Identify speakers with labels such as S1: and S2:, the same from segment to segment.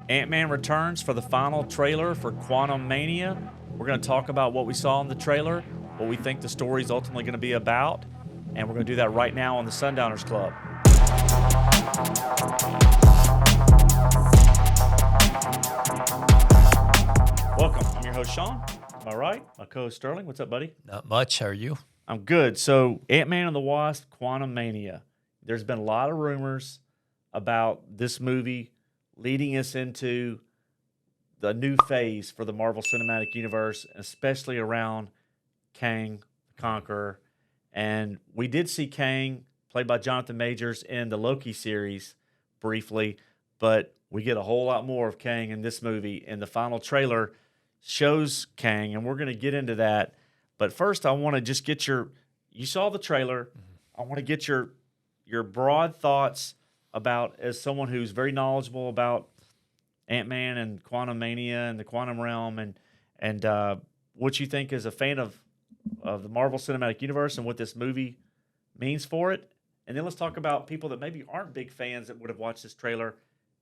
S1: Ant Man returns for the final trailer for Quantumania. We're going to talk about what we saw in the trailer, what we think the story is ultimately going to be about, and we're going to do that right now on the Sundowners Club. Welcome. I'm your host, Sean. Am I right? My co-host, Sterling. What's up, buddy?
S2: Not much. How are you?
S1: I'm good. So, Ant Man and the Wasp, Quantumania. There's been a lot of rumors about this movie leading us into the new phase for the Marvel Cinematic Universe, especially around KANG, the Conqueror. And we did see KANG, played by Jonathan Majors, in the Loki series briefly, but we get a whole lot more of KANG in this movie. And the final trailer shows KANG, and we're going to get into that. But first, I want to just get you saw the trailer. Mm-hmm. I want to get your broad thoughts about, as someone who's very knowledgeable about Ant-Man and Quantumania and the quantum realm, and what you think as a fan of the Marvel Cinematic Universe and what this movie means for it. And then let's talk about people that maybe aren't big fans that would have watched this trailer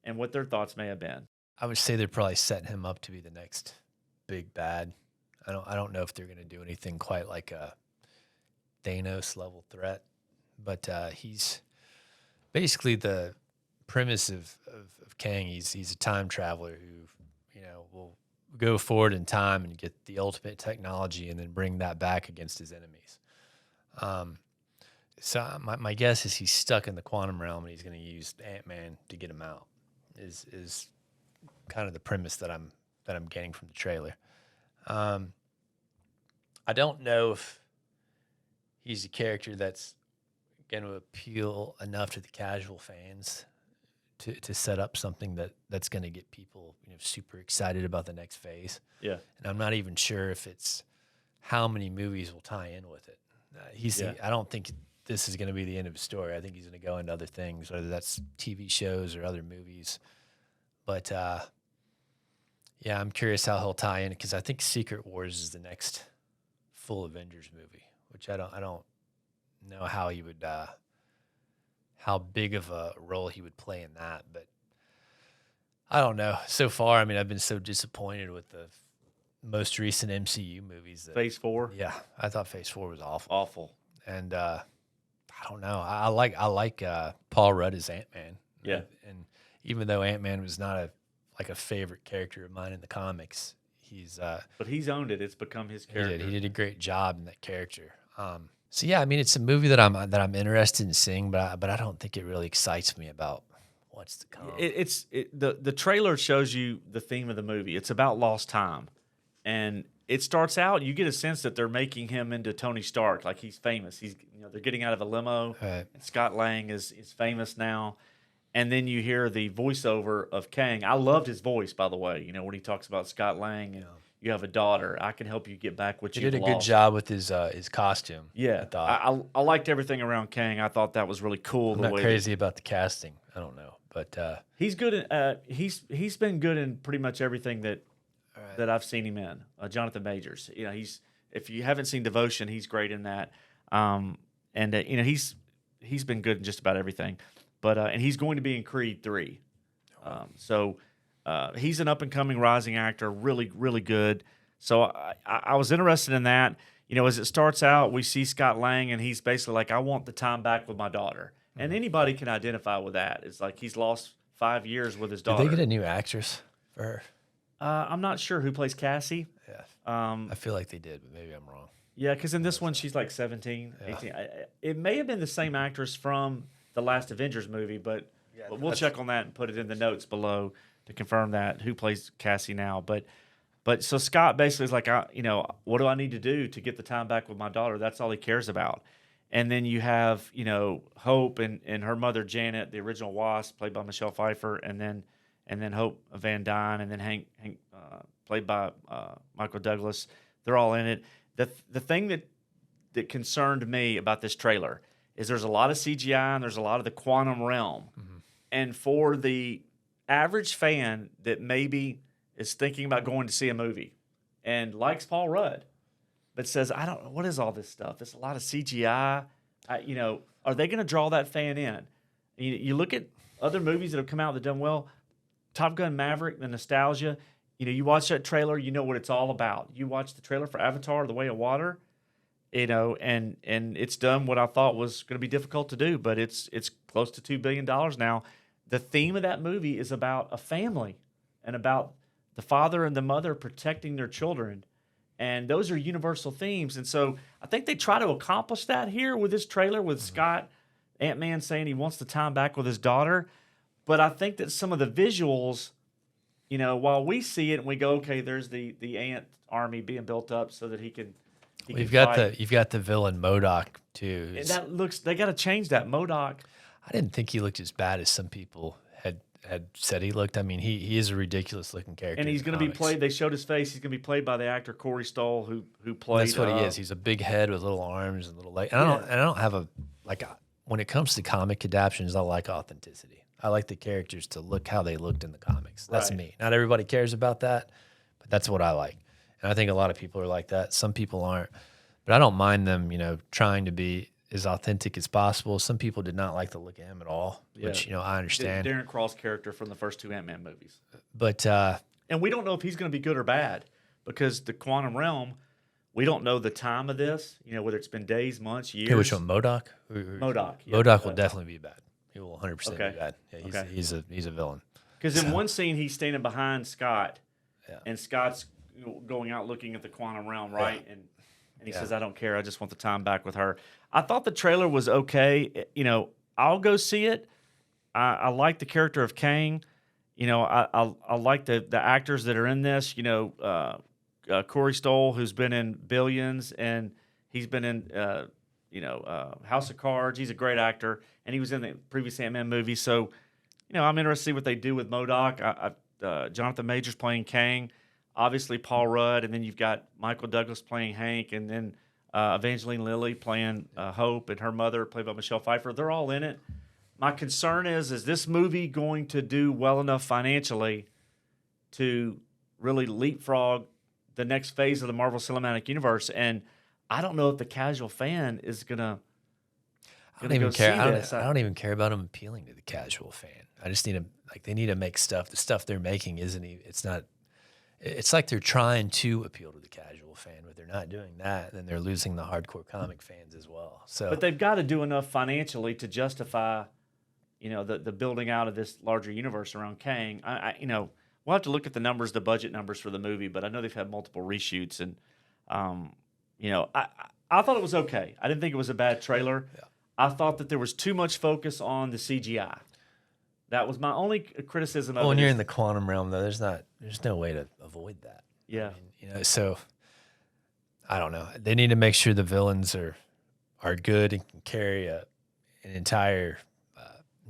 S1: and what their thoughts may have been.
S2: I would say they're probably setting him up to be the next big bad. I don't know if they're going to do anything quite like a Thanos level threat, but he's basically the premise of KANG. He's a time traveler who, will go forward in time and get the ultimate technology and then bring that back against his enemies. So my guess is he's stuck in the quantum realm and he's going to use Ant-Man to get him out. Is kind of the premise that I'm getting from the trailer. I don't know if he's a character that's going to appeal enough to the casual fans to set up something that's going to get people super excited about the next phase.
S1: Yeah,
S2: and I'm not even sure if it's how many movies will tie in with it. I don't think this is going to be the end of his story. I think he's going to go into other things, whether that's TV shows or other movies. But I'm curious how he'll tie in, because I think Secret Wars is the next full Avengers movie, which I don't know how he would how big of a role he would play in that. But I don't know. So far, I've been so disappointed with the most recent MCU movies.
S1: Phase 4?
S2: Yeah, I thought Phase 4 was awful.
S1: Awful.
S2: And I don't know. I like Paul Rudd as Ant-Man.
S1: Yeah.
S2: And even though Ant-Man was not a favorite character of mine in the comics,
S1: but he's owned it. It's become his character.
S2: He did a great job in that character. So yeah, it's a movie that I'm interested in seeing, but I don't think it really excites me about what's to come.
S1: The trailer shows you the theme of the movie. It's about lost time, and it starts out. You get a sense that they're making him into Tony Stark, like he's famous. They're getting out of a limo.
S2: Right.
S1: And Scott Lang is famous now. And then you hear the voiceover of KANG. I loved his voice, by the way. When he talks about Scott Lang and you have a daughter, I can help you get back what you lost.
S2: He did a good job with his costume.
S1: Yeah,
S2: I thought.
S1: I liked everything around KANG. I thought that was really cool.
S2: I'm not crazy about the casting. I don't know, but
S1: he's good. He's been good in pretty much everything that I've seen him in. Jonathan Majors. If you haven't seen Devotion, he's great in that. He's been good in just about everything. But and he's going to be in Creed 3. So he's an up-and-coming rising actor, really, really good. So I was interested in that. As it starts out, we see Scott Lang, and he's basically like, I want the time back with my daughter. Mm-hmm. And anybody can identify with that. It's like he's lost 5 years with his daughter.
S2: Did they get a new actress for her?
S1: I'm not sure who plays Cassie.
S2: Yeah. I feel like they did, but maybe I'm wrong.
S1: Yeah, because in this one, she's like 17, 18. It may have been the same actress from the last Avengers movie, but we'll check on that and put it in the notes below to confirm that who plays Cassie now. But so Scott basically is like, what do I need to do to get the time back with my daughter? That's all he cares about. And then you have Hope and her mother Janet, the original Wasp, played by Michelle Pfeiffer, and then Hope Van Dyne, and then Hank played by Michael Douglas. They're all in it. The thing that concerned me about this trailer is there's a lot of CGI and there's a lot of the quantum realm. Mm-hmm. And for the average fan that maybe is thinking about going to see a movie and likes Paul Rudd, but says, I don't know, what is all this stuff? It's a lot of CGI. Are they going to draw that fan in? You look at other movies that have come out that have done well. Top Gun Maverick, the nostalgia. You watch that trailer, you know what it's all about. You watch the trailer for Avatar: The Way of Water, and it's done what I thought was going to be difficult to do, but it's close to $2 billion now. The theme of that movie is about a family and about the father and the mother protecting their children. And those are universal themes. And so I think they try to accomplish that here with this trailer with Scott, Ant-Man saying he wants the time back with his daughter. But I think that some of the visuals, while we see it and we go, okay, there's the ant army being built up so that he can
S2: you've got the villain MODOK too.
S1: They got to change that. MODOK.
S2: I didn't think he looked as bad as some people had said he looked. I mean, he is a ridiculous looking character.
S1: And he's going to be played. They showed his face. He's going to be played by the actor Corey Stoll, who played.
S2: That's what he is. He's a big head with little arms and little legs. And I don't have when it comes to comic adaptations, I like authenticity. I like the characters to look how they looked in the comics. That's me. Not everybody cares about that, but that's what I like. And I think a lot of people are like that. Some people aren't, but I don't mind them, trying to be as authentic as possible. Some people did not like the look of him at all, which I understand.
S1: Darren Cross character from the first two Ant-Man movies,
S2: but
S1: and we don't know if he's going to be good or bad because the quantum realm. We don't know the time of this. Whether it's been days, months, years.
S2: Hey, which one, MODOK?
S1: MODOK. Yeah,
S2: MODOK will definitely be bad. He will 100% be bad. Yeah, he's a villain.
S1: Because in one scene he's standing behind Scott, and Scott's going out looking at the quantum realm, right? Yeah. And he says, "I don't care. I just want the time back with her." I thought the trailer was okay. I'll go see it. I like the character of KANG. I like the actors that are in this. Corey Stoll, who's been in Billions, and he's been in House of Cards. He's a great actor, and he was in the previous Ant-Man movie. So, I'm interested to see what they do with MODOK. Jonathan Majors playing KANG, obviously Paul Rudd, and then you've got Michael Douglas playing Hank, and then Evangeline Lilly playing Hope, and her mother, played by Michelle Pfeiffer. They're all in it. My concern is this movie going to do well enough financially to really leapfrog the next phase of the Marvel Cinematic Universe? And I don't know if the casual fan is gonna.
S2: I don't even care. I don't even care about them appealing to the casual fan. I just need they need to make stuff. The stuff they're making it's not. It's like they're trying to appeal to the casual fan, but they're not doing that. Then they're losing the hardcore comic fans as well. So,
S1: but they've got to do enough financially to justify, the building out of this larger universe around KANG. We'll have to look at the numbers, the budget numbers for the movie, but I know they've had multiple reshoots, and I thought it was okay. I didn't think it was a bad trailer. Yeah. I thought that there was too much focus on the CGI. That was my only criticism of it.
S2: When you're in the quantum realm, though, there's no way to avoid that.
S1: Yeah.
S2: I mean, so I don't know. They need to make sure the villains are good and can carry an entire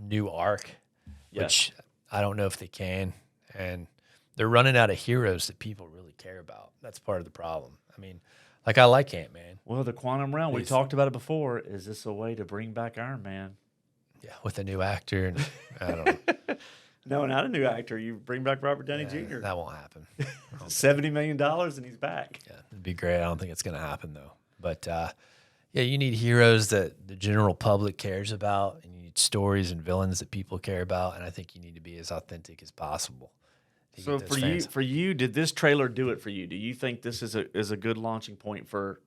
S2: new arc, which I don't know if they can. And they're running out of heroes that people really care about. That's part of the problem. I mean, I like Ant-Man.
S1: Well, the quantum realm, we talked about it before. Is this a way to bring back Iron Man?
S2: Yeah, with a new actor. And I don't know.
S1: No, not a new actor. You bring back Robert Downey Jr.
S2: That won't happen.
S1: $70 million and he's back.
S2: Yeah, it'd be great. I don't think it's going to happen, though. But, you need heroes that the general public cares about, and you need stories and villains that people care about, and I think you need to be as authentic as possible.
S1: So for you, did this trailer do it for you? Do you think this is a good launching point for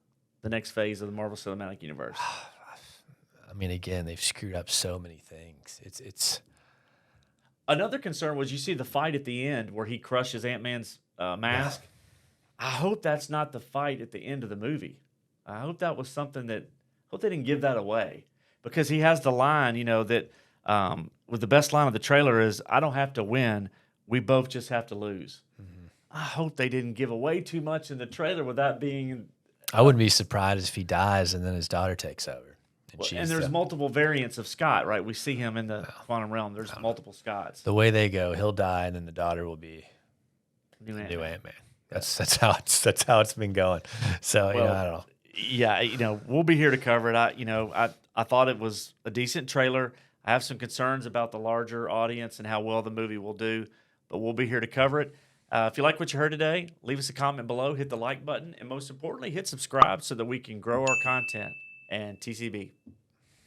S1: the next phase of the Marvel Cinematic Universe?
S2: I mean, again, they've screwed up so many things. It's
S1: another concern was you see the fight at the end where he crushes Ant-Man's mask. Yeah. I hope that's not the fight at the end of the movie. I hope that was something hope they didn't give that away, because he has the line, that with the best line of the trailer is, "I don't have to win. We both just have to lose." Mm-hmm. I hope they didn't give away too much in the trailer with that being.
S2: I wouldn't be surprised if he dies and then his daughter takes over.
S1: And there's multiple variants of Scott, right? We see him in the quantum realm. There's multiple Scotts.
S2: The way they go, he'll die, and then the daughter will be new Ant-Man. That's how it's been going. So I don't know.
S1: Yeah, we'll be here to cover it. I thought it was a decent trailer. I have some concerns about the larger audience and how well the movie will do, but we'll be here to cover it. If you like what you heard today, leave us a comment below, hit the like button, and most importantly, hit subscribe so that we can grow our content. And TCB.